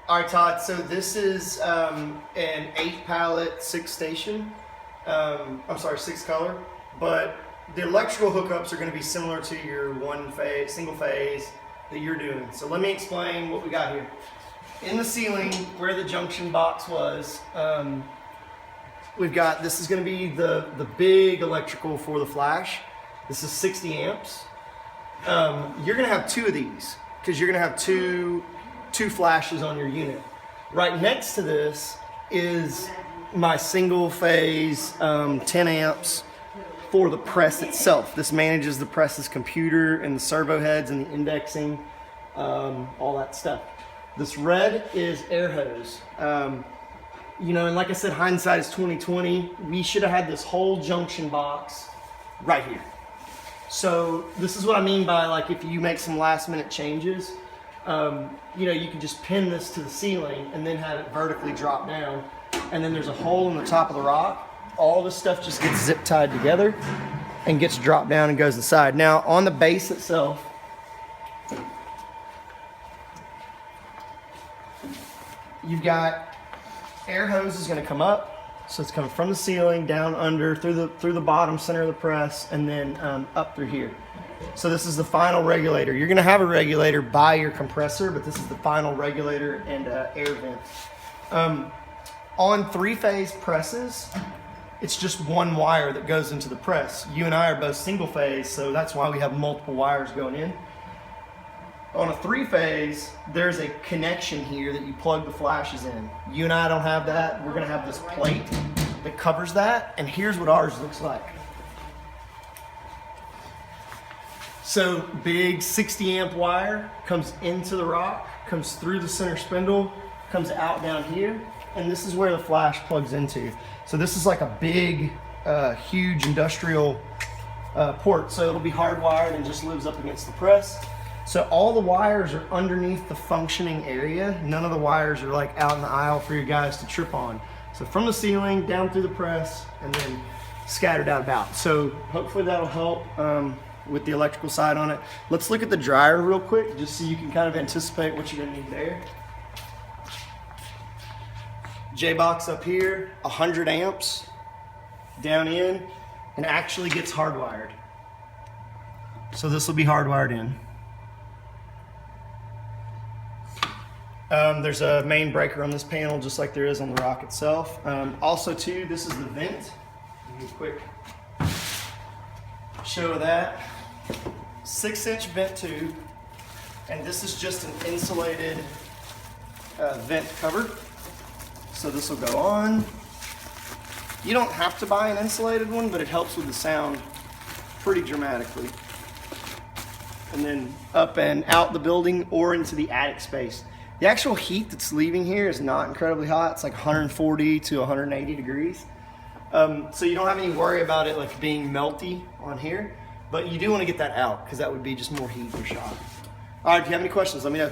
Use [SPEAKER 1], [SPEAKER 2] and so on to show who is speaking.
[SPEAKER 1] All right, Todd, so this is an 8 pallet, 6 station. I'm sorry, 6 color, but the electrical hookups are going to be similar to your one phase, single phase that you're doing. So let me explain what we got here. In the ceiling where the junction box was, we've got, this is going to be the big electrical for the flash. This is 60 amps. You're going to have 2 of these because you're going to have two flashes on your unit. Right next to this is my single phase 10 amps for the press itself. This manages the press's computer and the servo heads and the indexing, all that stuff. This red is air hose. You know, and like I said, hindsight is 2020. We should have had this whole junction box right here. So this is what I mean by, like, if you make some last minute changes, you know, you can just pin this to the ceiling and then have it vertically drop down. And then there's a hole in the top of the rock. All this stuff just gets zip tied together and gets dropped down and goes inside. Now on the base itself, you've got air hose is going to come up. So it's coming from the ceiling, down under, through the bottom center of the press, and then up through here. So this is the final regulator. You're going to have a regulator by your compressor, but this is the final regulator and air vent. On 3-phase presses, it's just one wire that goes into the press. You and I are both single phase, so that's why we have multiple wires going in. On a 3-phase, there's a connection here that you plug the flashes in. You and I don't have that. We're gonna have this plate that covers that, and here's what ours looks like. So big 60 amp wire comes into the rock, comes through the center spindle, comes out down here, and this is where the flash plugs into. So this is like a big, huge industrial port. So it'll be hardwired and just lives up against the press. So all the wires are underneath the functioning area. None of the wires are like out in the aisle for your guys to trip on. So from the ceiling down through the press and then scattered out about. So hopefully that'll help with the electrical side on it. Let's look at the dryer real quick just so you can kind of anticipate what you're gonna need there. J-box up here, 100 amps down in, and actually gets hardwired. So this will be hardwired in. There's a main breaker on this panel just like there is on the rock itself. Also too, this is the vent. Give me a quick show of that. 6-inch vent tube, and this is just an insulated vent cover. So this will go on. You don't have to buy an insulated one, but it helps with the sound pretty dramatically. And then up and out the building or into the attic space. The actual heat that's leaving here is not incredibly hot. It's like 140 to 180 degrees. So you don't have any worry about it like being melty on here, but you do want to get that out because that would be just more heat or shock. All right, if you have any questions, let me know.